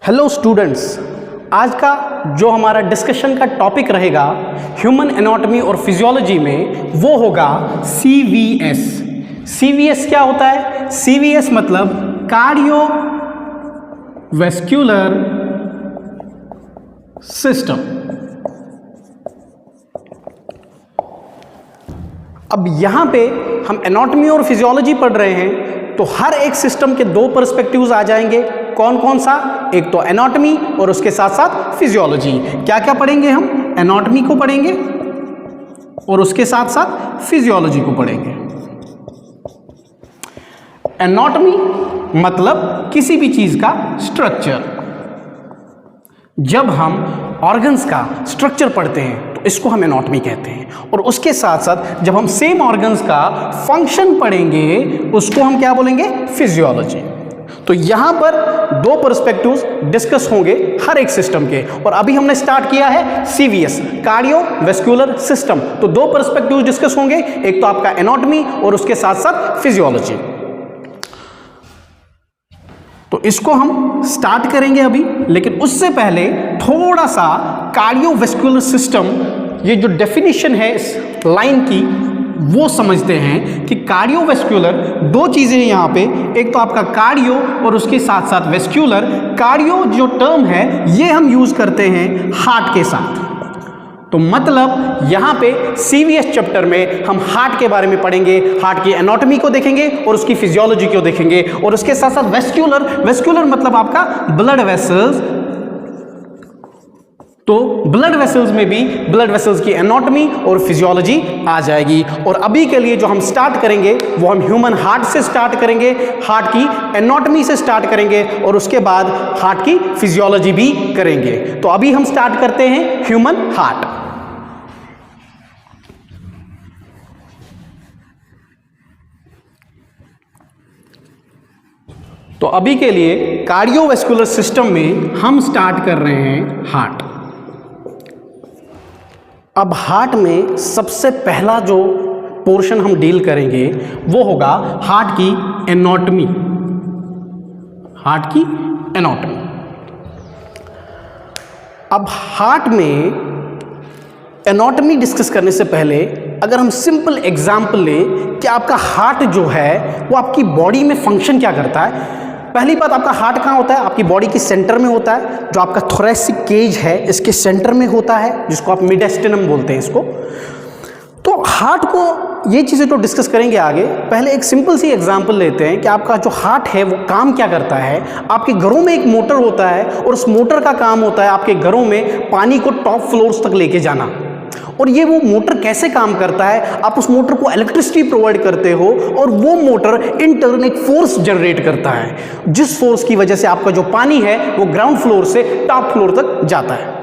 Hello students, आज का जो हमारा डिस्कशन का टॉपिक रहेगा ह्यूमन एनाटॉमी और फिजियोलॉजी में वो होगा CVS। CVS क्या होता है? CVS मतलब कार्डियोवैस्कुलर सिस्टम। अब यहाँ पे हम एनाटॉमी और फिजियोलॉजी पढ़ रहे हैं तो हर एक सिस्टम के दो पर्सपेक्टिव्स आ जाएंगे। कौन कौन सा? एक तो एनाटॉमी और उसके साथ साथ फिजियोलॉजी। क्या क्या पढ़ेंगे हम? एनाटॉमी को पढ़ेंगे और उसके साथ साथ फिजियोलॉजी को पढ़ेंगे। एनाटॉमी मतलब किसी भी चीज का स्ट्रक्चर। जब हम ऑर्गन्स का स्ट्रक्चर पढ़ते हैं तो इसको हम एनाटॉमी कहते हैं, और उसके साथ साथ जब हम सेम ऑर्गन्स का फंक्शन पढ़ेंगे उसको हम क्या बोलेंगे? फिजियोलॉजी। तो यहां पर दो पर्सपेक्टिव्स डिस्कस होंगे हर एक सिस्टम के, और अभी हमने स्टार्ट किया है CVS, कार्डियोवैस्कुलर सिस्टम। तो दो पर्सपेक्टिव्स डिस्कस होंगे, एक तो आपका एनाटॉमी और उसके साथ साथ फिजियोलॉजी। तो इसको हम स्टार्ट करेंगे अभी, लेकिन उससे पहले थोड़ा सा कार्डियोवैस्कुलर सिस्टम, ये जो डेफिनेशन है इस लाइन की, वो समझते हैं कि कार्डियोवैस्कुलर दो चीजें यहां पे, एक तो आपका कार्डियो और उसके साथ साथ वैस्कुलर। कार्डियो जो टर्म है ये हम यूज करते हैं हार्ट के साथ। तो मतलब यहां पे CVS चैप्टर में हम हार्ट के बारे में पढ़ेंगे, हार्ट की एनाटॉमी को देखेंगे और उसकी फिजियोलॉजी को देखेंगे, और उसके साथ साथ वैस्कुलर मतलब आपका ब्लड वेसल्स। तो ब्लड वेसल्स में भी ब्लड वेसल्स की एनाटॉमी और फिजियोलॉजी आ जाएगी। और अभी के लिए जो हम स्टार्ट करेंगे वो हम ह्यूमन हार्ट से स्टार्ट करेंगे, हार्ट की एनाटॉमी से स्टार्ट करेंगे और उसके बाद हार्ट की फिजियोलॉजी भी करेंगे। तो अभी हम स्टार्ट करते हैं ह्यूमन हार्ट। तो अभी के लिए कार्डियोवैस्कुलर सिस्टम में हम स्टार्ट कर रहे हैं हार्ट। अब हार्ट में सबसे पहला जो पोर्शन हम डील करेंगे वो होगा हार्ट की एनाटॉमी। हार्ट की एनाटॉमी। अब हार्ट में एनाटॉमी डिस्कस करने से पहले अगर हम सिंपल एग्जांपल लें कि आपका हार्ट जो है वो आपकी बॉडी में फंक्शन क्या करता है। पहली बात, आपका हार्ट कहाँ होता है? आपकी बॉडी के सेंटर में होता है। जो आपका थोरेसिक केज है इसके सेंटर में होता है, जिसको आप मिडेस्टिनम बोलते हैं इसको। तो हार्ट को ये चीज़ें तो डिस्कस करेंगे आगे। पहले एक सिंपल सी एग्जांपल लेते हैं कि आपका जो हार्ट है वो काम क्या करता है। आपके घरों में एक मोटर होता है और उस मोटर का काम होता है आपके घरों में पानी को टॉप फ्लोर्स तक लेके जाना। और ये वो मोटर कैसे काम करता है? आप उस मोटर को इलेक्ट्रिसिटी प्रोवाइड करते हो और वो मोटर इन टर्न एक फोर्स जनरेट करता है, जिस फोर्स की वजह से आपका जो पानी है वो ग्राउंड फ्लोर से टॉप फ्लोर तक जाता है।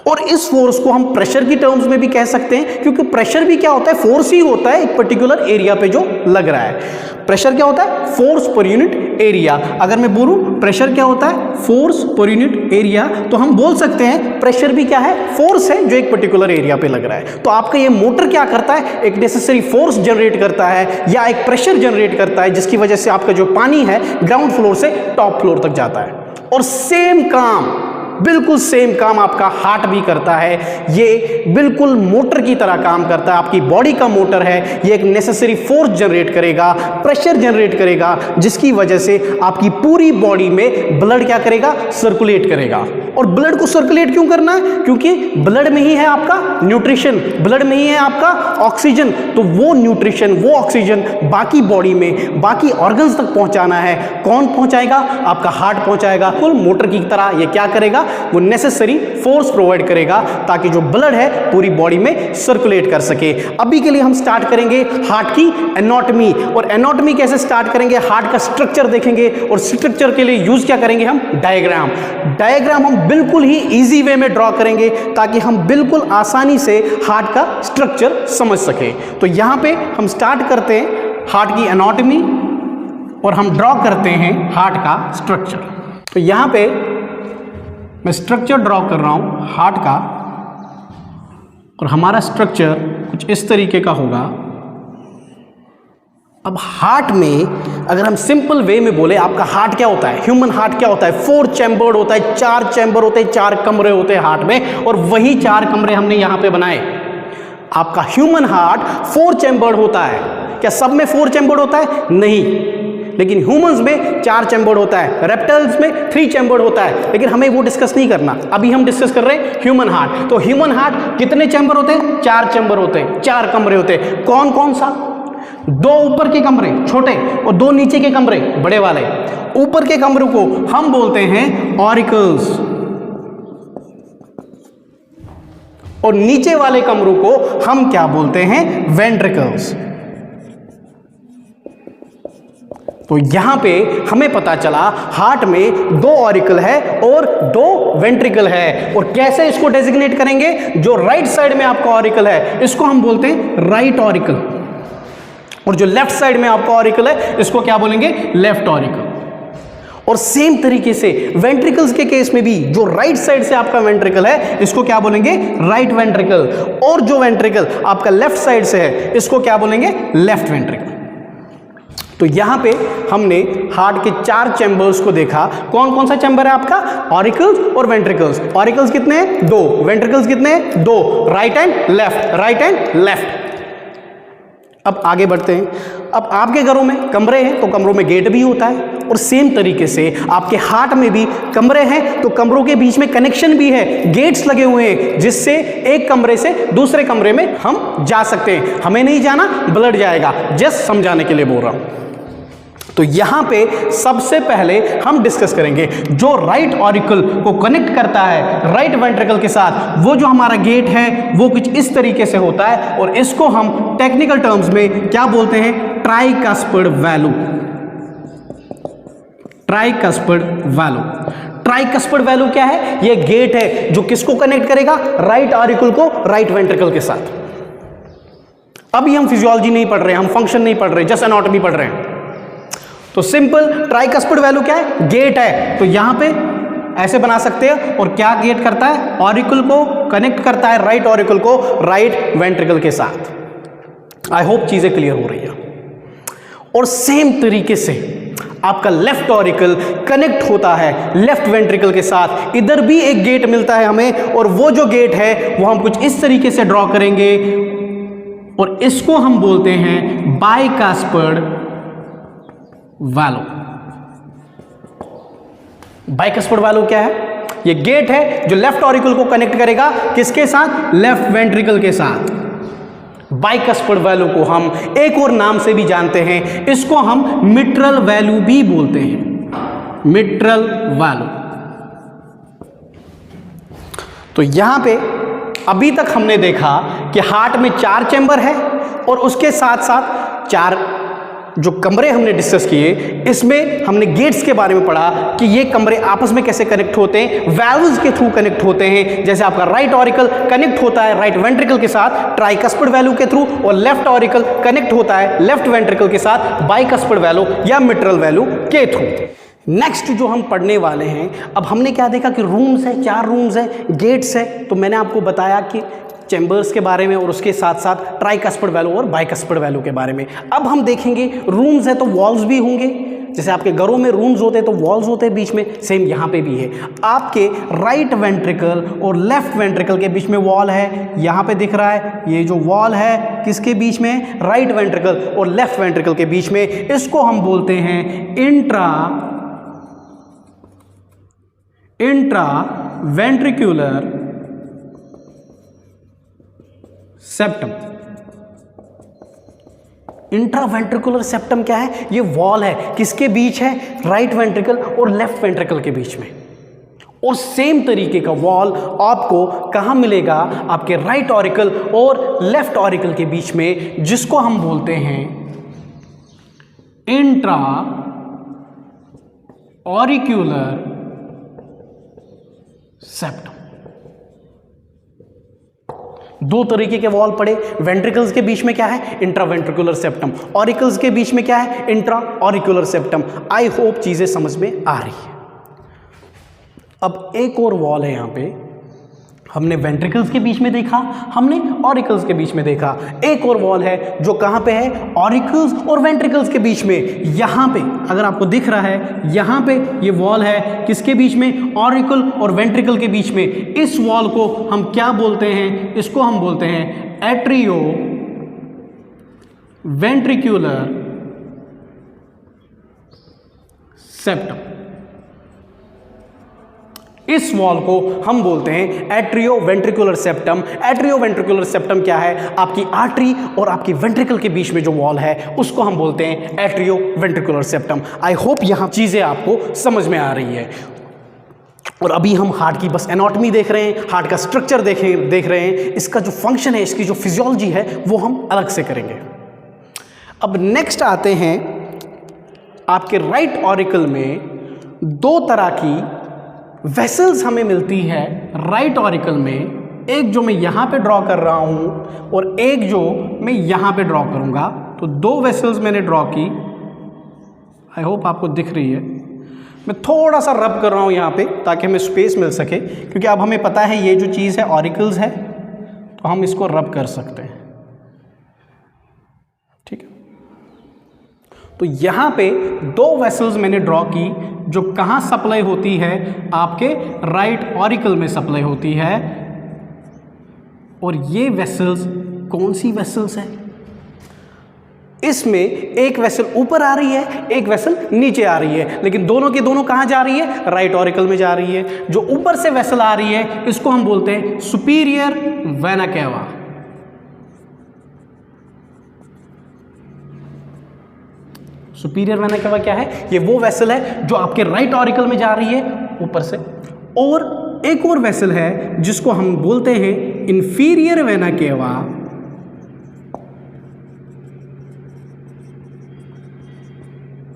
और इस फोर्स को हम प्रेशर की टर्म्स में भी कह सकते हैं, क्योंकि प्रेशर भी क्या होता है? फोर्स ही होता है एक पर्टिकुलर एरिया पे जो लग रहा है। प्रेशर क्या होता है? Force per unit area. अगर मैं बोलूं प्रेशर क्या होता है? फोर्स पर यूनिट एरिया, तो हम बोल सकते हैं प्रेशर भी क्या है? फोर्स है जो एक पर्टिकुलर एरिया पे लग रहा है। तो आपका ये मोटर क्या करता है? एक नेसेसरी फोर्स जनरेट करता है या एक प्रेशर जनरेट करता है, जिसकी वजह से आपका जो पानी है ग्राउंड फ्लोर से टॉप फ्लोर तक जाता है। और सेम काम, बिल्कुल सेम काम आपका हार्ट भी करता है। ये बिल्कुल मोटर की तरह काम करता है, आपकी बॉडी का मोटर है। ये एक नेसेसरी फोर्स जनरेट करेगा, प्रेशर जनरेट करेगा, जिसकी वजह से आपकी पूरी बॉडी में ब्लड क्या करेगा? सर्कुलेट करेगा। और ब्लड को सर्कुलेट क्यों करना है? क्योंकि ब्लड में ही है आपका न्यूट्रिशन, ब्लड में ही है आपका ऑक्सीजन। तो वो न्यूट्रिशन, वो ऑक्सीजन बाकी बॉडी में, बाकी ऑर्गन्स तक पहुंचाना है। कौन पहुंचाएगा? आपका हार्ट पहुंचाएगा। फुल मोटर की तरह ये क्या करेगा? वो नेसेसरी फोर्स प्रोवाइड करेगा ताकि जो ब्लड है पूरी बॉडी में सर्कुलेट कर सके। अभी के लिए हम स्टार्ट करेंगे हार्ट की एनाटॉमी। और एनाटॉमी कैसे स्टार्ट करेंगे? हार्ट का स्ट्रक्चर देखेंगे, और स्ट्रक्चर के लिए यूज क्या करेंगे हम? डायग्राम। डायग्राम हम बिल्कुल ही इजी वे में ड्रॉ करेंगे ताकि हम बिल्कुल आसानी से हार्ट का स्ट्रक्चर समझ सके। तो यहां पे हम स्टार्ट करते हैं हार्ट की एनाटॉमी और हम ड्रॉ करते हैं हार्ट का स्ट्रक्चर। तो यहां पे मैं स्ट्रक्चर ड्रॉ कर रहा हूं हार्ट का, और हमारा स्ट्रक्चर कुछ इस तरीके का होगा। अब हार्ट में अगर हम सिंपल वे में बोले, आपका हार्ट क्या होता है, ह्यूमन हार्ट क्या होता है, 4 चैम्बर्ड होता है, 4 चैम्बर होते हैं, 4 कमरे होते हैं हार्ट में, और वही 4 कमरे हमने यहां पे बनाए। आपका ह्यूमन हार्ट 4 चैम्बर्ड होता है। क्या सब में 4 चैम्बर्ड होता है? नहीं, लेकिन ह्यूमंस में 4 चैम्बर्ड होता है, रेप्टाइल्स में 3 चैम्बर्ड होता है, लेकिन हमें वो डिस्कस नहीं करना। अभी हम डिस्कस कर रहे हैं ह्यूमन हार्ट। तो ह्यूमन हार्ट कितने चैम्बर होते हैं? 4 चैम्बर होते हैं, 4 कमरे होते हैं। कौन कौन सा? 2 ऊपर के कमरे छोटे और 2 नीचे के कमरे बड़े वाले। ऊपर के कमरों को हम बोलते हैं ऑरिकल्स और नीचे वाले कमरों को हम क्या बोलते हैं? वेंट्रिकल्स। तो यहां पे हमें पता चला हार्ट में 2 ऑरिकल है और 2 वेंट्रिकल है। और कैसे इसको डेजिग्नेट करेंगे? जो राइट साइड में आपका ऑरिकल है इसको हम बोलते हैं राइट ऑरिकल, और जो लेफ्ट साइड में आपका ऑरिकल है इसको क्या बोलेंगे? Left auricle. और सेम तरीके से वेंट्रिकल्स के केस में भी जो राइट साइड से आपका वेंट्रिकल है इसको क्या बोलेंगे? Right ventricle. और जो वेंट्रिकल आपका लेफ्ट साइड से है इसको क्या बोलेंगे? Left ventricle. तो यहां पे हमने हार्ट के 4 चैम्बर्स को देखा। कौन कौन सा चैम्बर है आपका? ऑरिकल्स और वेंट्रिकल्स। ऑरिकल्स कितने हैं? 2। वेंट्रिकल्स कितने हैं? 2। Right and left, right and left. अब आगे बढ़ते हैं। अब आपके घरों में कमरे हैं तो कमरों में गेट भी होता है, और सेम तरीके से आपके हार्ट में भी कमरे हैं तो कमरों के बीच में कनेक्शन भी है, गेट्स लगे हुए हैं जिससे एक कमरे से दूसरे कमरे में हम जा सकते हैं। हमें नहीं जाना, ब्लड जाएगा। जस्ट समझाने के लिए बोल रहा हूं। तो यहां पे सबसे पहले हम डिस्कस करेंगे जो राइट ऑरिकल को कनेक्ट करता है राइट वेंट्रिकल के साथ, वो जो हमारा गेट है वो कुछ इस तरीके से होता है, और इसको हम टेक्निकल टर्म्स में क्या बोलते हैं? Tricuspid value. Tricuspid value. Tricuspid value क्या है? ये गेट है जो किसको कनेक्ट करेगा? राइट ऑरिकल को राइट वेंट्रिकल के साथ। अभी हम फिजियोलॉजी नहीं पढ़ रहे हैं, हम फंक्शन नहीं पढ़ रहे, जस्ट एनाटॉमी पढ़ रहे हैं। तो सिंपल ट्राइकस्पिड वैल्यू क्या है? गेट है। तो यहां पे ऐसे बना सकते हैं, और क्या गेट करता है? ऑरिकल को कनेक्ट करता है राइट ऑरिकल को राइट वेंट्रिकल के साथ। आई होप चीजें क्लियर हो रही है। और सेम तरीके से आपका लेफ्ट ऑरिकल कनेक्ट होता है लेफ्ट वेंट्रिकल के साथ। इधर भी एक गेट मिलता है हमें, और वो जो गेट है वो हम कुछ इस तरीके से ड्रॉ करेंगे, और इसको हम बोलते हैं बाइकस्पिड वैल्यू। बाइकस्पिड वैल्यू क्या है? ये गेट है जो लेफ्ट ऑरिकल को कनेक्ट करेगा किसके साथ? लेफ्ट वेंट्रिकल के साथ। बाइकस्पिड वैल्यू को हम एक और नाम से भी जानते हैं, इसको हम मिट्रल वैल्यू भी बोलते हैं। Mitral value. तो यहां पे अभी तक हमने देखा कि हार्ट में 4 चैम्बर है, और उसके साथ साथ 4 जो कमरे हमने डिस्कस किए, इसमें हमने गेट्स के बारे में पढ़ा कि ये कमरे आपस में कैसे कनेक्ट होते हैं, वैल्व्स के थ्रू कनेक्ट होते हैं। जैसे आपका राइट ऑरिकल कनेक्ट होता है राइट वेंट्रिकल के साथ ट्राइकस्पिड वैल्यू के थ्रू, और लेफ्ट ऑरिकल कनेक्ट होता है लेफ्ट वेंट्रिकल के साथ बाइकस्पिड वैल्यू या मिट्रल वैल्यू के थ्रू। नेक्स्ट जो हम पढ़ने वाले हैं, अब हमने क्या देखा कि रूम्स है, 4 रूम्स है, गेट्स है। तो मैंने आपको बताया कि चैम्बर्स के बारे में, और उसके साथ साथ ट्राइकस्पिड वैल्यू और बाइकस्पिड वैल्यू के बारे में। अब हम देखेंगे रूम्स है तो वॉल्स भी होंगे। जैसे आपके घरों में रूम्स होते हैं तो वॉल्स होते हैं बीच में, सेम यहाँ पे भी है। आपके राइट वेंट्रिकल और लेफ्ट वेंट्रिकल के बीच में वॉल है, यहाँ पे दिख रहा है। ये जो वॉल है किसके बीच में? राइट वेंट्रिकल और लेफ्ट वेंट्रिकल के बीच में। इसको हम बोलते हैं intra ventricular septum. Intraventricular septum क्या है? ये वॉल है, किसके बीच है? राइट वेंट्रिकल और लेफ्ट वेंट्रिकल के बीच में। और सेम तरीके का वॉल आपको कहां मिलेगा? आपके राइट ऑरिकल और लेफ्ट ऑरिकल के बीच में, जिसको हम बोलते हैं इंट्रा ऑरिक्यूलर सेप्टम। 2 तरीके के वॉल पड़े। वेंट्रिकल्स के बीच में क्या है? Intraventricular septum. ऑरिकल्स के बीच में क्या है? Intra auricular septum. I hope चीजें समझ में आ रही है। अब एक और वॉल है यहां पे, हमने वेंट्रिकल्स के बीच में देखा, हमने ऑरिकल्स के बीच में देखा। एक और वॉल है जो कहाँ पे है, ऑरिकल्स और वेंट्रिकल्स के बीच में। यहाँ पे अगर आपको दिख रहा है, यहाँ पे ये वॉल है किसके बीच में, ऑरिकल और वेंट्रिकल के बीच में। इस वॉल को हम क्या बोलते हैं, इसको हम बोलते हैं एट्रियो वेंट्रिकुलर सेप्टम। इस वॉल को हम बोलते हैं atrio ventricular septum. Atrio ventricular septum क्या है, आपकी आर्टरी और आपकी वेंट्रिकल के बीच में जो वॉल है उसको हम बोलते हैं atrio ventricular septum. I hope यहां चीजें आपको समझ में आ रही है। और अभी हम हार्ट की बस एनाटॉमी देख रहे हैं, हार्ट का स्ट्रक्चर देख रहे हैं। इसका जो फंक्शन है, इसकी जो फिजियोलॉजी है वो हम अलग से करेंगे। अब नेक्स्ट आते हैं, आपके राइट ऑरिकल में दो तरह की वेसल्स हमें मिलती है राइट ऑरिकल में। एक जो मैं यहाँ पे ड्रॉ कर रहा हूँ और एक जो मैं यहाँ पे ड्रॉ करूँगा। तो दो वेसल्स मैंने ड्रॉ की, आई होप आपको दिख रही है। मैं थोड़ा सा रब कर रहा हूँ यहाँ पे ताकि हमें स्पेस मिल सके, क्योंकि अब हमें पता है ये जो चीज़ है ऑरिकल्स है, तो हम इसको रब कर सकते हैं। ठीक है, तो यहाँ पे दो वेसल्स मैंने ड्रॉ की जो कहाँ सप्लाई होती है, आपके राइट ऑरिकल में सप्लाई होती है। और ये वेसल्स कौन सी वेसल्स है, इसमें एक वेसल ऊपर आ रही है, एक वेसल नीचे आ रही है, लेकिन दोनों की दोनों कहाँ जा रही है, राइट ऑरिकल में जा रही है। जो ऊपर से वेसल आ रही है इसको हम बोलते हैं सुपीरियर वेना केवा। सुपीरियर वेना केवा क्या है, ये वो वेसल है जो आपके राइट ऑरिकल में जा रही है ऊपर से। और एक और वेसल है जिसको हम बोलते हैं इंफीरियर वेना केवा।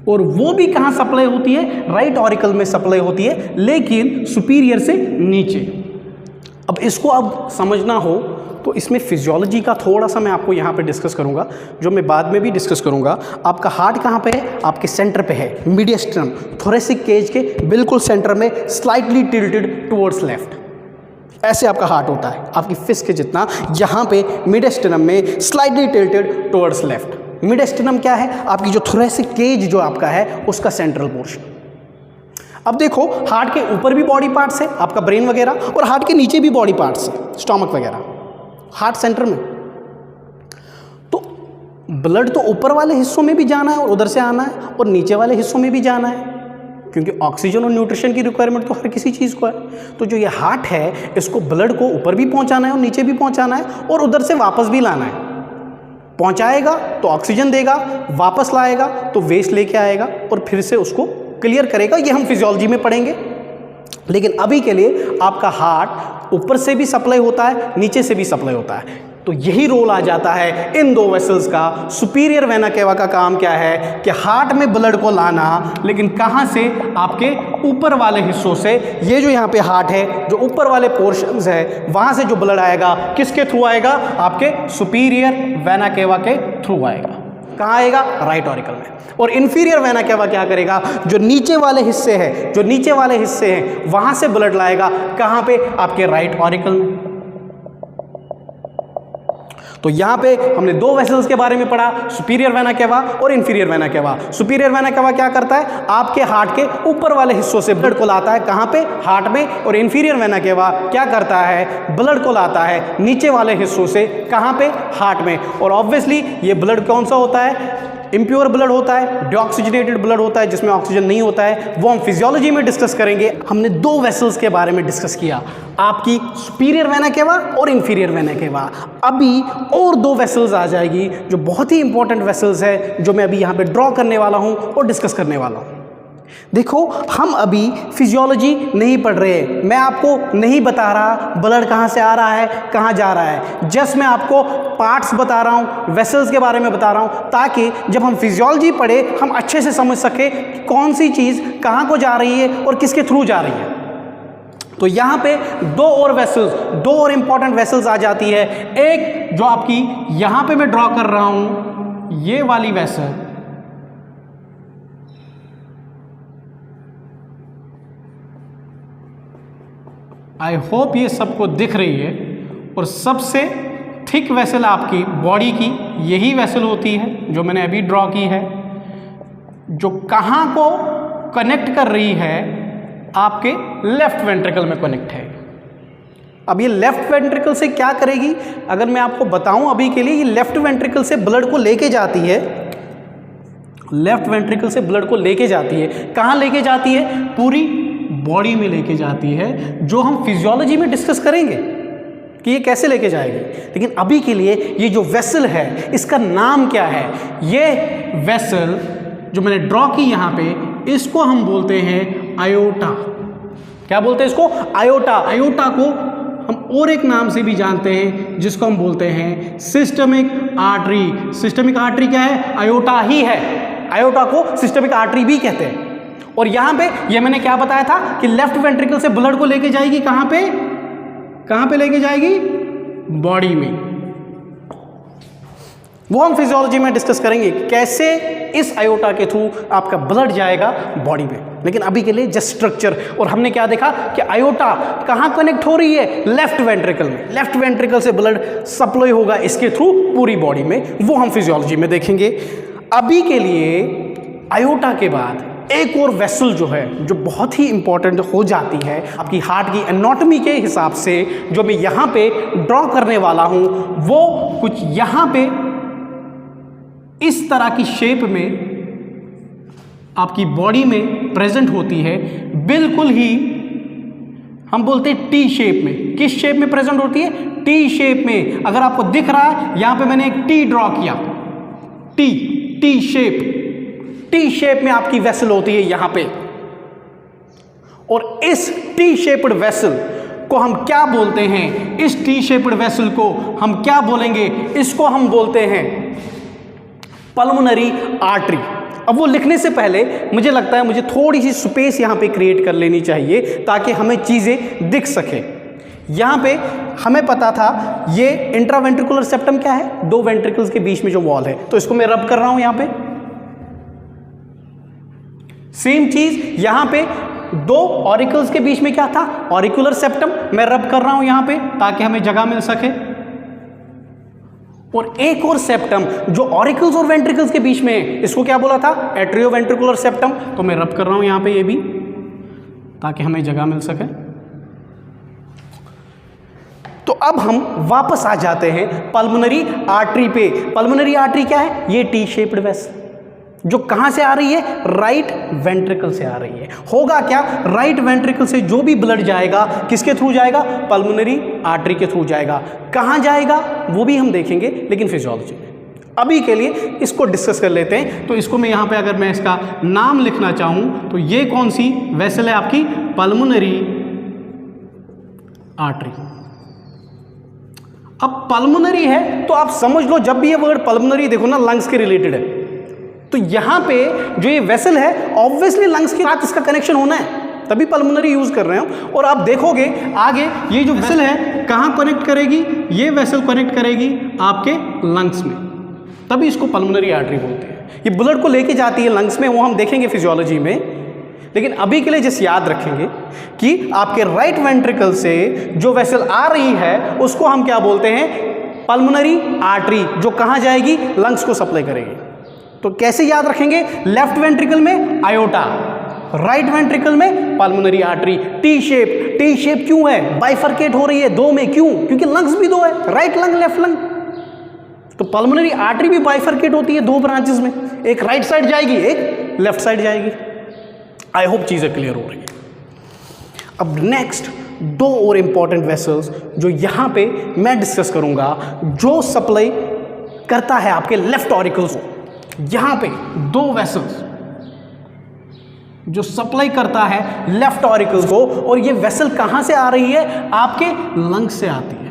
और वो भी कहां सप्लाई होती है, राइट ऑरिकल में सप्लाई होती है, लेकिन सुपीरियर से नीचे। अब इसको अब समझना हो तो इसमें फिजियोलॉजी का थोड़ा सा मैं आपको यहाँ पे डिस्कस करूँगा, जो मैं बाद में भी डिस्कस करूँगा। आपका हार्ट कहाँ पे है, आपके सेंटर पे है, मीडियस्टर्नम, थोरेसिक केज के बिल्कुल सेंटर में, स्लाइटली टिल्टेड टुवर्ड्स लेफ्ट। ऐसे आपका हार्ट होता है, आपकी फिस्ट के जितना, यहाँ पे मीडियस्टर्नम में स्लाइटली टिल्टेड टुवर्ड्स लेफ्ट। मीडियस्टर्नम क्या है, आपकी जो थोरेसिक केज जो आपका है उसका सेंट्रल पोर्शन। अब देखो, हार्ट के ऊपर भी बॉडी पार्ट्स है, आपका ब्रेन वगैरह, और हार्ट के नीचे भी बॉडी पार्ट्स है, स्टोमक वगैरह, हार्ट सेंटर में। तो ब्लड तो ऊपर वाले हिस्सों में भी जाना है और उधर से आना है, और नीचे वाले हिस्सों में भी जाना है, क्योंकि ऑक्सीजन और न्यूट्रिशन की रिक्वायरमेंट तो हर किसी चीज़ को है। तो जो ये हार्ट है, इसको ब्लड को ऊपर भी पहुंचाना है और नीचे भी पहुंचाना है, और उधर से वापस भी लाना है। पहुंचाएगा तो ऑक्सीजन देगा, वापस लाएगा तो वेस्ट लेके आएगा और फिर से उसको क्लियर करेगा। ये हम फिजियोलॉजी में पढ़ेंगे, लेकिन अभी के लिए आपका हार्ट ऊपर से भी सप्लाई होता है, नीचे से भी सप्लाई होता है। तो यही रोल आ जाता है इन दो वेसल्स का। सुपीरियर वेना केवा का काम क्या है कि हार्ट में ब्लड को लाना, लेकिन कहाँ से, आपके ऊपर वाले हिस्सों से। ये जो यहाँ पे हार्ट है, जो ऊपर वाले पोर्शंस है, वहाँ से जो ब्लड आएगा किसके थ्रू आएगा, आपके सुपीरियर वेना केवा के थ्रू आएगा। कहाँ आएगा, राइट ऑरिकल में। और इंफीरियर वेना केवा क्या करेगा, जो नीचे वाले हिस्से हैं, जो नीचे वाले हिस्से हैं वहाँ से ब्लड लाएगा, कहाँ पे, आपके राइट ऑरिकल में। तो यहाँ पे हमने दो वेसल्स के बारे में पढ़ा, सुपीरियर वेना केवा और इंफीरियर वेना केवा। सुपीरियर वेना केवा क्या करता है, आपके हार्ट के ऊपर वाले हिस्सों से ब्लड को लाता है, कहाँ पे, हार्ट में। और इंफीरियर वेना केवा क्या करता है, ब्लड को लाता है नीचे वाले हिस्सों से, कहाँ पे, हार्ट में। और ऑब्वियसली ये ब्लड कौन सा होता है, इम्प्योर ब्लड होता है, डीऑक्सीजनेटेड ब्लड होता है, जिसमें ऑक्सीजन नहीं होता है। वो हम फिजियोलॉजी में डिस्कस करेंगे। हमने दो वेसल्स के बारे में डिस्कस किया, आपकी सुपीरियर वेना केवा और इंफीरियर वेना केवा। अभी और दो वेसल्स आ जाएगी जो बहुत ही इंपॉर्टेंट वेसल्स है, जो मैं अभी यहाँ पे ड्रॉ करने वाला हूँ और डिस्कस करने वाला हूँ। देखो, हम अभी फिजियोलॉजी नहीं पढ़ रहे, मैं आपको नहीं बता रहा ब्लड कहाँ से आ रहा है, कहाँ जा रहा है। जस्ट मैं आपको पार्ट्स बता रहा हूँ, वेसल्स के बारे में बता रहा हूँ, ताकि जब हम फिजियोलॉजी पढ़े हम अच्छे से समझ सके कौन सी चीज़ कहाँ को जा रही है और किसके थ्रू जा रही है। तो यहाँ पे दो और वेसल्स, दो और इंपॉर्टेंट वेसल्स आ जाती है। एक जो आपकी यहाँ पे मैं ड्रॉ कर रहा हूँ, ये वाली वेसल, आई होप ये सबको दिख रही है। और सबसे थिक वेसल आपकी बॉडी की यही वेसल होती है जो मैंने अभी ड्रॉ की है, जो कहाँ को कनेक्ट कर रही है, आपके लेफ्ट वेंट्रिकल में कनेक्ट है। अब ये लेफ्ट वेंट्रिकल से क्या करेगी, अगर मैं आपको बताऊं अभी के लिए, ये लेफ्ट वेंट्रिकल से ब्लड को लेके जाती है, लेफ्ट वेंट्रिकल से ब्लड को लेके जाती है। कहाँ लेके जाती है? पूरी बॉडी में लेके जाती है, जो हम फिजियोलॉजी में डिस्कस करेंगे कि ये कैसे लेके जाएगी। लेकिन अभी के लिए ये जो वेसल है इसका नाम क्या है? ये वेसल जो मैंने ड्रॉ की यहाँ पे, इसको हम बोलते हैं आयोटा। क्या बोलते हैं इसको? आयोटा। आयोटा को हम और एक नाम से भी जानते हैं जिसको हम बोलते हैं सिस्टमिक आर्टरी। सिस्टमिक आर्टरी क्या है? आयोटा ही है। आयोटा को सिस्टमिक आर्टरी भी कहते हैं। और यहां पे ये मैंने क्या बताया था कि लेफ्ट वेंट्रिकल से ब्लड को लेके जाएगी कहां पे? कहां पे लेके जाएगी? बॉडी में। वो हम फिजियोलॉजी में डिस्कस करेंगे कैसे इस आयोटा के थ्रू आपका ब्लड जाएगा बॉडी में। लेकिन अभी के लिए जस्ट स्ट्रक्चर। और हमने क्या देखा कि आयोटा कहां कनेक्ट हो रही है? लेफ्ट वेंट्रिकल में। लेफ्ट वेंट्रिकल से ब्लड सप्लाई होगा इसके थ्रू पूरी बॉडी में, वो हम फिजियोलॉजी में देखेंगे। अभी के लिए आयोटा के बाद एक और वेसल जो है, जो बहुत ही इंपॉर्टेंट हो जाती है आपकी हार्ट की एनाटॉमी के हिसाब से, जो मैं यहाँ पे ड्रॉ करने वाला हूँ, वो कुछ यहाँ पे इस तरह की शेप में आपकी बॉडी में प्रेजेंट होती है, बिल्कुल ही हम बोलते हैं टी शेप में। किस शेप में प्रेजेंट होती है? टी शेप में। अगर आपको दिख रहा है यहां पे मैंने एक टी ड्रॉ किया, टी शेप। टी शेप में आपकी वेसल होती है यहां पे। और इस टी शेप्ड वेसल को हम क्या बोलते हैं? इस टी शेप्ड वेसल को हम क्या बोलेंगे? इसको हम बोलते हैं पल्मोनरी आर्टरी। अब वो लिखने से पहले मुझे लगता है मुझे थोड़ी सी स्पेस यहाँ पे क्रिएट कर लेनी चाहिए ताकि हमें चीज़ें दिख सके। यहाँ पे हमें पता था ये इंट्रावेंट्रिकुलर सेप्टम क्या है? दो वेंट्रिकल्स के बीच में जो वॉल है, तो इसको मैं रब कर रहा हूँ यहाँ पे। सेम चीज यहाँ पे दो ऑरिकल्स के बीच में क्या था? Auricular septum. मैं रब कर रहा हूँ यहाँ पे ताकि हमें जगह मिल सके। और एक और सेप्टम जो ऑरिकल्स और वेंट्रिकल्स के बीच में है, इसको क्या बोला था? Atrioventricular septum. तो मैं रब कर रहा हूं यहां पे ये भी ताकि हमें जगह मिल सके। तो अब हम वापस आ जाते हैं पल्मोनरी आर्टरी पे। पल्मोनरी आर्टरी क्या है? ये टी शेप्ड वेसल जो कहां से आ रही है? राइट वेंट्रिकल से आ रही है। होगा क्या? राइट वेंट्रिकल से जो भी ब्लड जाएगा किसके थ्रू जाएगा? पल्मोनरी आर्टरी के थ्रू जाएगा। कहां जाएगा वो भी हम देखेंगे, लेकिन फिजियोलॉजी में। अभी के लिए इसको डिस्कस कर लेते हैं। तो इसको मैं यहां पे अगर मैं इसका नाम लिखना चाहूं तो ये कौन सी वेसल है? आपकी पल्मोनरी आर्टरी। अब पल्मोनरी है तो आप समझ लो, जब भी ये वर्ड पल्मोनरी देखो ना, लंग्स के रिलेटेड है। तो यहां पे जो ये वेसल है ऑब्वियसली लंग्स के साथ इसका कनेक्शन होना है, तभी पल्मोनरी यूज कर रहे हैं। और आप देखोगे आगे ये जो वेसल है कहां कनेक्ट करेगी? ये वेसल कनेक्ट करेगी आपके लंग्स में, तभी इसको पल्मोनरी आर्टरी बोलते हैं। ये ब्लड को लेके जाती है लंग्स में, वो हम देखेंगे फिजियोलॉजी में। लेकिन अभी के लिए जस्ट याद रखेंगे कि आपके राइट वेंट्रिकल से जो वेसल आ रही है उसको हम क्या बोलते हैं? पल्मोनरी आर्टरी, जो कहां जाएगी? लंग्स को सप्लाई करेगी। तो कैसे याद रखेंगे? लेफ्ट वेंट्रिकल में आयोटा, राइट वेंट्रिकल में pulmonary artery. T shape. T shape क्यों है? बाइफरकेट हो रही है दो में। क्यों? क्योंकि लंग्स भी दो है, राइट लंग लेफ्ट लंग। तो पल्मोनरी आर्टरी भी बाइफरकेट होती है दो ब्रांचेस में, एक राइट साइड जाएगी, एक लेफ्ट साइड जाएगी। आई होप चीजें क्लियर हो रही है। अब नेक्स्ट दो और इंपॉर्टेंट वेसल्स जो यहां पे मैं डिस्कस करूंगा, जो सप्लाई करता है आपके लेफ्ट ऑरिकल्स को। यहां पे दो वेसल्स जो सप्लाई करता है लेफ्ट ऑरिकल्स को, और ये वेसल कहां से आ रही है? आपके लंग्स से आती है।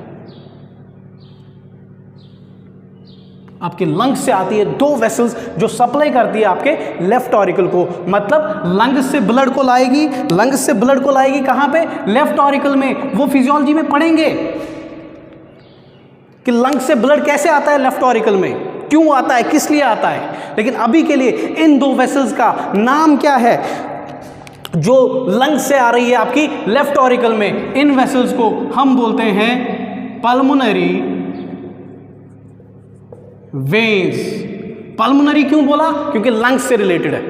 आपके लंग्स से आती है दो वेसल्स जो सप्लाई करती है आपके लेफ्ट ऑरिकल को। मतलब लंग्स से ब्लड को लाएगी, लंग्स से ब्लड को लाएगी कहां पे? लेफ्ट ऑरिकल में। वो फिजियोलॉजी में पढ़ेंगे कि लंग्स से ब्लड कैसे आता है लेफ्ट ऑरिकल में, क्यों आता है, किस लिए आता है। लेकिन अभी के लिए इन दो वेसल्स का नाम क्या है? जो लंग्स से आ रही है आपकी लेफ्ट ऑरिकल में, इन वेसल्स को हम बोलते हैं पल्मोनरी वेन्स। पल्मोनरी क्यों बोला? क्योंकि लंग्स से रिलेटेड है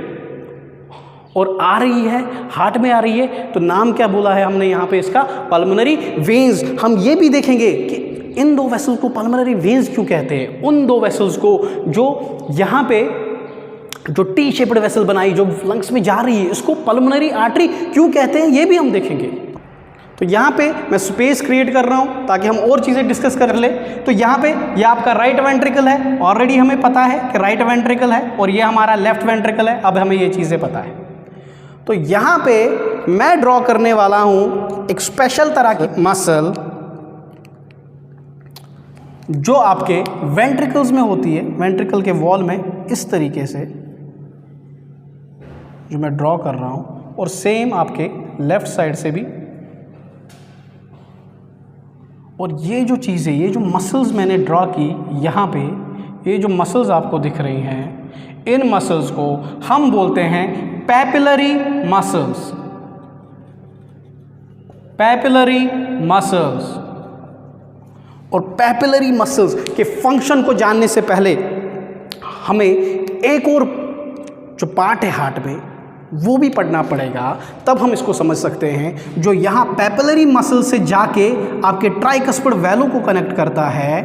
और आ रही है, हार्ट में आ रही है, तो नाम क्या बोला है हमने यहाँ पे इसका? Pulmonary veins. हम ये भी देखेंगे कि इन दो वेसल्स को पल्मोनरी वेन्स क्यों कहते हैं। उन दो वेसल्स को जो यहाँ पे जो टी शेप्ड वेसल बनाई जो लंग्स में जा रही है, इसको पल्मोनरी आर्टरी क्यों कहते हैं, ये भी हम देखेंगे। तो यहाँ पे मैं स्पेस क्रिएट कर रहा हूँ ताकि हम और चीज़ें डिस्कस कर ले। तो यहाँ पे ये आपका राइट वेंट्रिकल है, ऑलरेडी हमें पता है कि राइट वेंट्रिकल है, और ये हमारा लेफ्ट वेंट्रिकल है, अब हमें ये चीज़ें पता है। तो यहाँ पे मैं ड्रॉ करने वाला हूँ एक स्पेशल तरह की मसल जो आपके वेंट्रिकल्स में होती है, वेंट्रिकल के वॉल में इस तरीके से जो मैं ड्रॉ कर रहा हूँ, और सेम आपके लेफ्ट साइड से भी। और ये जो चीज़ें, ये जो मसल्स मैंने ड्रॉ की यहाँ पे, ये जो मसल्स आपको दिख रही हैं, इन मसल्स को हम बोलते हैं पैपिलरी मसल्स। Papillary muscles. और पैपिलरी मसल्स के फंक्शन को जानने से पहले हमें एक और जो पार्ट है हार्ट में वो भी पढ़ना पड़ेगा, तब हम इसको समझ सकते हैं। जो यहाँ पैपिलरी मसल से जाके आपके ट्राइकस्पिड वैलो को कनेक्ट करता है,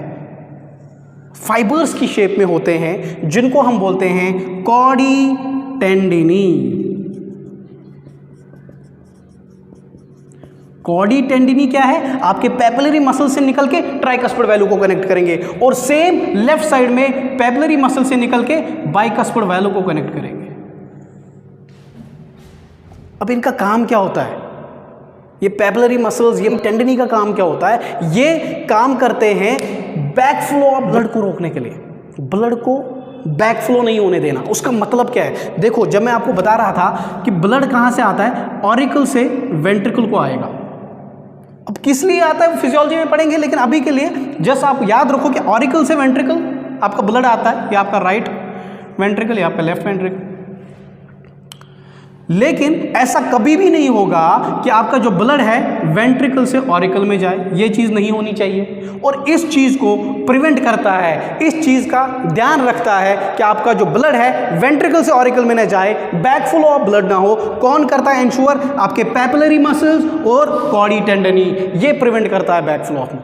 फाइबर्स की शेप में होते हैं, जिनको हम बोलते हैं कॉडी टेंडिनी। कॉडी टेंडिनी क्या है? आपके पैपिलरी मसल से निकल के ट्राइकस्पिड वैल्यू को कनेक्ट करेंगे, और सेम लेफ्ट साइड में पैपिलरी मसल से निकल के बाइकस्पिड वैल्यू को कनेक्ट करेंगे। अब इनका काम क्या होता है? ये पैपिलरी मसल्स, ये टेंडिनी का काम क्या होता है? ये काम करते हैं बैक फ्लो ऑफ ब्लड को रोकने के लिए, ब्लड को बैक फ्लो नहीं होने देना। उसका मतलब क्या है? देखो, जब मैं आपको बता रहा था कि ब्लड कहाँ से आता है, ऑरिकल से वेंट्रिकल को आएगा। अब किस लिए आता है फिजियोलॉजी में पढ़ेंगे, लेकिन अभी के लिए जस्ट आप याद रखो कि ऑरिकल से वेंट्रिकल आपका ब्लड आता है, या आपका राइट वेंट्रिकल या आपका लेफ्ट वेंट्रिकल। लेकिन ऐसा कभी भी नहीं होगा कि आपका जो ब्लड है वेंट्रिकल से ऑरिकल में जाए, ये चीज़ नहीं होनी चाहिए। और इस चीज़ को प्रिवेंट करता है, इस चीज़ का ध्यान रखता है कि आपका जो ब्लड है वेंट्रिकल से ऑरिकल में न जाए, बैक फ्लो ऑफ ब्लड ना हो। कौन करता है इंश्योर? आपके पैपिलरी मसल्स और कॉडी टेंडनी, ये प्रिवेंट करता है बैक फ्लो ऑफ।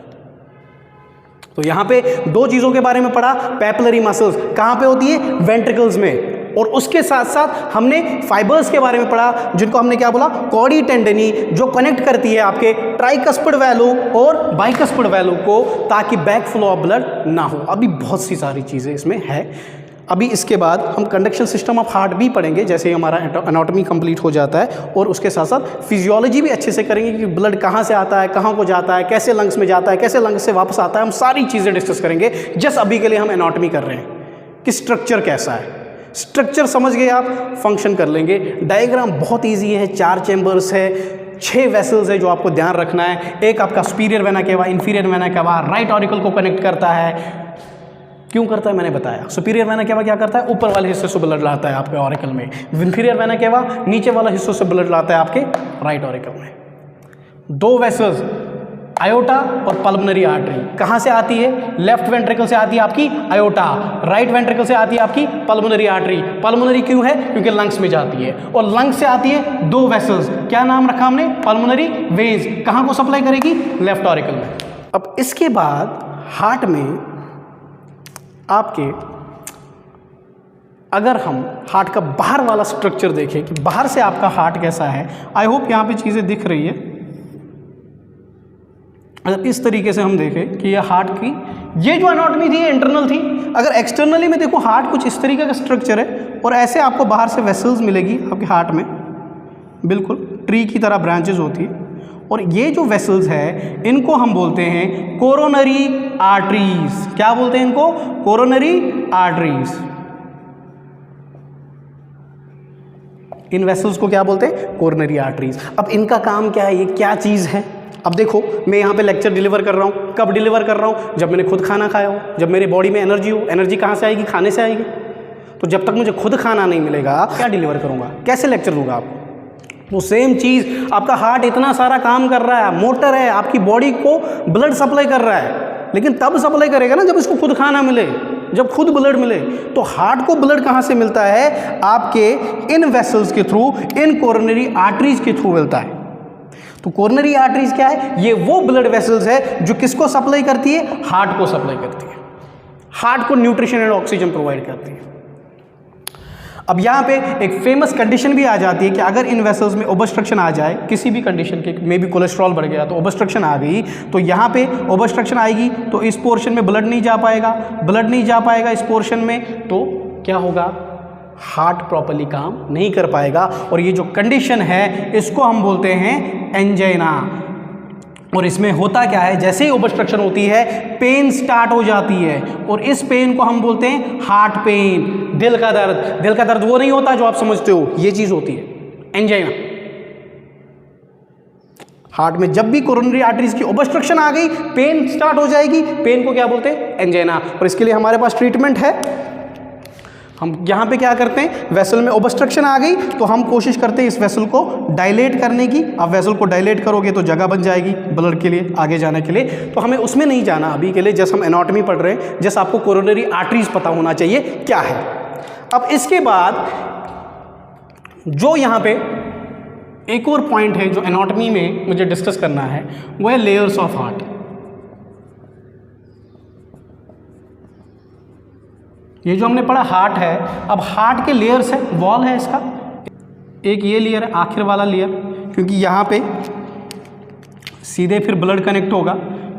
तो यहाँ पे दो चीज़ों के बारे में पढ़ा। पैपिलरी मसल्स कहाँ पे होती है? वेंट्रिकल्स में। और उसके साथ साथ हमने फाइबर्स के बारे में पढ़ा, जिनको हमने क्या बोला? कॉडी टेंडनी, जो कनेक्ट करती है आपके ट्राइकस्पिड वैल्यू और बाइकस्पिड वैल्यू को, ताकि बैक फ्लो ऑफ ब्लड ना हो। अभी बहुत सी सारी चीज़ें इसमें है। अभी इसके बाद हम कंडक्शन सिस्टम ऑफ हार्ट भी पढ़ेंगे, जैसे हमारा एनाटॉमी कंप्लीट हो जाता है, और उसके साथ साथ फिजियोलॉजी भी अच्छे से करेंगे कि ब्लड कहाँ से आता है, कहाँ को जाता है, कैसे लंग्स में जाता है, कैसे लंग्स से वापस आता है। हम सारी चीज़ें डिस्कस करेंगे। जस्ट अभी के लिए हम एनाटॉमी कर रहे हैं कि स्ट्रक्चर कैसा है। स्ट्रक्चर समझ गए आप, फंक्शन कर लेंगे। डायग्राम बहुत इजी है, 4 चैम्बर्स है, 6 वेसल्स है जो आपको ध्यान रखना है। एक आपका superior vena cava, inferior vena cava right auricle को कनेक्ट करता है। क्यों करता है मैंने बताया। सुपीरियर वेना केवा क्या करता है? ऊपर वाले हिस्से से ब्लड लाता है आपके ऑरिकल में। इंफीरियर वेना केवा नीचे वाला हिस्सों से ब्लड लाता है आपके राइट ऑरिकल में। 2 वेसल्स, आयोटा और पल्मोनरी आर्टरी, कहाँ से आती है? लेफ्ट वेंट्रिकल से आती है आपकी आयोटा, राइट वेंट्रिकल से आती है आपकी पल्मोनरी आर्टरी। पल्मोनरी क्यों है? क्योंकि लंग्स में जाती है। और लंग्स से आती है 2 वेसल्स, क्या नाम रखा हमने? Pulmonary veins. कहाँ को सप्लाई करेगी? लेफ्ट ऑरिकल में। अब इसके बाद हार्ट में आपके, अगर हम हार्ट का बाहर वाला स्ट्रक्चर देखें कि बाहर से आपका हार्ट कैसा है, आई होप यहाँ पे चीज़ें दिख रही है। अगर इस तरीके से हम देखें कि ये हार्ट की ये जो एनाटॉमी थी ये इंटरनल थी। अगर एक्सटर्नली में देखो, हार्ट कुछ इस तरीके का स्ट्रक्चर है, और ऐसे आपको बाहर से वेसल्स मिलेगी आपके हार्ट में, बिल्कुल ट्री की तरह ब्रांचेज होती है। और ये जो वेसल्स है इनको हम बोलते हैं कोरोनरी आर्टरीज। क्या बोलते हैं इनको? Coronary arteries. इन वेसल्स को क्या बोलते हैं? Coronary arteries. अब इनका काम क्या है? ये क्या चीज़ है? अब देखो, मैं यहाँ पे लेक्चर डिलीवर कर रहा हूँ। कब डिलीवर कर रहा हूँ? जब मैंने खुद खाना खाया हो, जब मेरे बॉडी में एनर्जी हो। एनर्जी कहाँ से आएगी? खाने से आएगी। तो जब तक मुझे खुद खाना नहीं मिलेगा, क्या डिलीवर करूँगा? कैसे लेक्चर दूंगा आपको? वो सेम चीज़, आपका हार्ट इतना सारा काम कर रहा है, मोटर है, आपकी बॉडी को ब्लड सप्लाई कर रहा है, लेकिन तब सप्लाई करेगा ना जब इसको खुद खाना मिले, जब खुद ब्लड मिले। तो हार्ट को ब्लड कहाँ से मिलता है? आपके इन वेसल्स के थ्रू, इन कोरोनरी आर्टरीज के थ्रू मिलता है। तो कोरोनरी आर्टरीज क्या है? ये वो ब्लड वेसल्स है जो किसको सप्लाई करती है? हार्ट को सप्लाई करती है, हार्ट को न्यूट्रिशन एंड ऑक्सीजन प्रोवाइड करती है। अब यहाँ पे एक फेमस कंडीशन भी आ जाती है कि अगर इन वेसल्स में ओबस्ट्रक्शन आ जाए, किसी भी कंडीशन के, मे बी कोलेस्ट्रॉल बढ़ गया तो ओबस्ट्रक्शन आ गई, तो यहाँ पे ओबस्ट्रक्शन आएगी तो इस पोर्शन में ब्लड नहीं जा पाएगा, ब्लड नहीं जा पाएगा इस पोर्शन में, तो क्या होगा? हार्ट प्रॉपर्ली काम नहीं कर पाएगा। और ये जो कंडीशन है इसको हम बोलते हैं एंजाइना। और इसमें होता क्या है? जैसे ही ओबस्ट्रक्शन होती है पेन स्टार्ट हो जाती है, और इस पेन को हम बोलते हैं हार्ट पेन, दिल का दर्द। दिल का दर्द वो नहीं होता जो आप समझते हो, ये चीज होती है एंजाइना। हार्ट में जब भी कोरोनरी आर्टरीज की ओबस्ट्रक्शन आ गई, पेन स्टार्ट हो जाएगी, पेन को क्या बोलते हैं? एंजाइना। और इसके लिए हमारे पास ट्रीटमेंट है। हम यहाँ पे क्या करते हैं? वेसल में ओबस्ट्रक्शन आ गई तो हम कोशिश करते हैं इस वेसल को डायलेट करने की। आप वेसल को डायलेट करोगे तो जगह बन जाएगी ब्लड के लिए, आगे जाने के लिए। तो हमें उसमें नहीं जाना अभी के लिए, जैसे हम एनाटॉमी पढ़ रहे हैं, जैसे आपको कोरोनरी आर्टरीज पता होना चाहिए क्या है। अब इसके बाद जो यहाँ पे एक और पॉइंट है जो एनाटॉमी में मुझे डिस्कस करना है, वो है लेयर्स ऑफ हार्ट। ये जो हमने पढ़ा हार्ट है, अब हार्ट के लेयर्स है, वॉल है इसका, एक ये लेयर है आखिर वाला लेयर, क्योंकि यहाँ पे सीधे फिर ब्लड कनेक्ट होगा।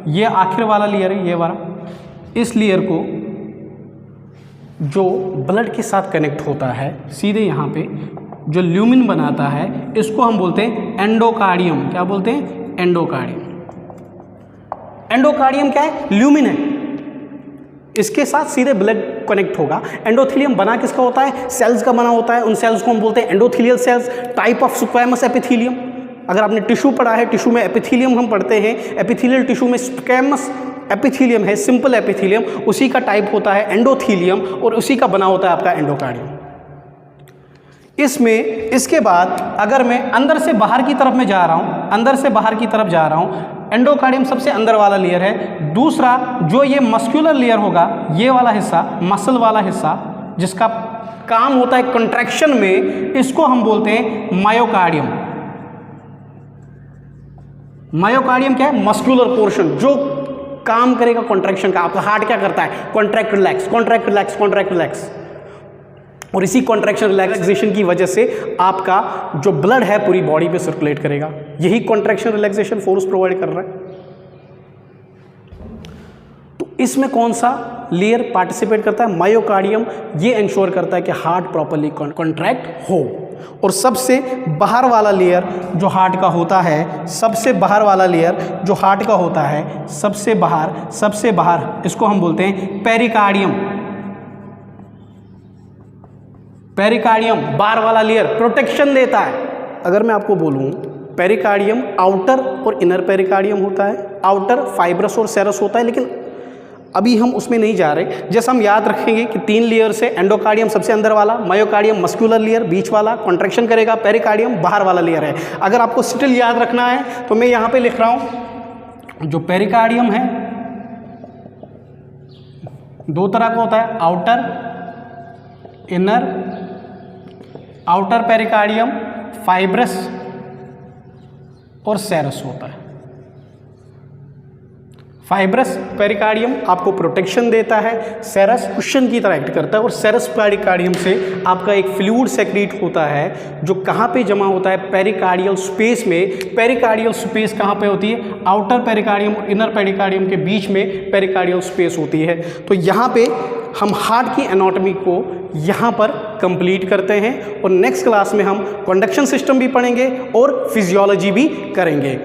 ये आखिर वाला लेयर है, ये वाला। इस लेयर को जो ब्लड के साथ कनेक्ट होता है सीधे यहाँ पे, जो ल्यूमिन बनाता है, इसको हम बोलते हैं एंडोकार्डियम। क्या बोलते हैं? एंडोकार्डियम। एंडोकार्डियम क्या है? ल्यूमिन है, इसके साथ सीधे ब्लड कनेक्ट होगा। एंडोथेलियम बना किसका होता है? सेल्स का बना होता है। उन सेल्स को हम बोलते हैं endothelial cells, type of squamous epithelium. अगर आपने टिश्यू पढ़ा है, टिश्यू में एपिथेलियम हम पढ़ते हैं, एपिथेलियल टिश्यू में स्क्वैमस एपिथेलियम है, सिंपल एपिथेलियम, उसी का टाइप होता है एंडोथेलियम, और उसी का बना होता है आपका एंडोकार्डियम। इसमें इसके बाद अगर मैं अंदर से बाहर की तरफ में जा रहा हूँ, अंदर से बाहर की तरफ जा रहा हूँ, एंडोकार्डियम सबसे अंदर वाला लेयर है। दूसरा जो ये मस्कुलर लेयर होगा, ये वाला हिस्सा, मसल वाला हिस्सा, जिसका काम होता है कंट्रैक्शन में, इसको हम बोलते हैं मायोकार्डियम। मायोकार्डियम क्या है? मस्कुलर पोर्शन, जो काम करेगा कॉन्ट्रैक्शन का। आपका हार्ट क्या करता है? Contract relax, contract relax, contract relax. और इसी कॉन्ट्रैक्शन रिलैक्सेशन की वजह से आपका जो ब्लड है पूरी बॉडी पे सर्कुलेट करेगा। यही कॉन्ट्रैक्शन रिलैक्सेशन फोर्स प्रोवाइड कर रहा है। तो इसमें कौन सा लेयर पार्टिसिपेट करता है? मायोकार्डियम। ये इंश्योर करता है कि हार्ट प्रॉपर्ली कॉन्ट्रैक्ट हो। और सबसे बाहर वाला लेयर जो हार्ट का होता है, सबसे बाहर वाला लेयर जो हार्ट का होता है, सबसे बाहर, इसको हम बोलते हैं पेरिकार्डियम। पेरिकार्डियम बाहर वाला लेयर प्रोटेक्शन देता है। अगर मैं आपको बोलूं, पेरिकार्डियम आउटर और इनर पेरिकार्डियम होता है, आउटर फाइब्रस और सेरस होता है, लेकिन अभी हम उसमें नहीं जा रहे। जैसे हम याद रखेंगे कि 3 लेयर से, एंडोकार्डियम सबसे अंदर वाला, मायोकार्डियम मस्कुलर लेयर बीच वाला कॉन्ट्रैक्शन करेगा, पेरिकार्डियम बाहर वाला लेयर है। अगर आपको स्टिल याद रखना है तो मैं यहाँ पे लिख रहा हूँ, जो पेरिकार्डियम है 2 तरह का होता है, outer inner. Outer pericardium fibrous और सेरस होता है। फाइब्रस पेरिकार्डियम आपको प्रोटेक्शन देता है, सेरस कुशन की तरह एक्ट करता है। और सेरस पेरिकार्डियम से आपका एक फ्लूइड सेक्रीट होता है जो कहाँ पे जमा होता है? पेरिकार्डियल स्पेस में। पेरिकार्डियल स्पेस कहाँ पे होती है? आउटर पेरिकार्डियम और इनर पेरिकार्डियम के बीच में पेरिकार्डियल स्पेस होती है। तो यहाँ पे हम हार्ट की एनाटॉमी को यहाँ पर कंप्लीट करते हैं, और नेक्स्ट क्लास में हम कंडक्शन सिस्टम भी पढ़ेंगे और फिजियोलॉजी भी करेंगे।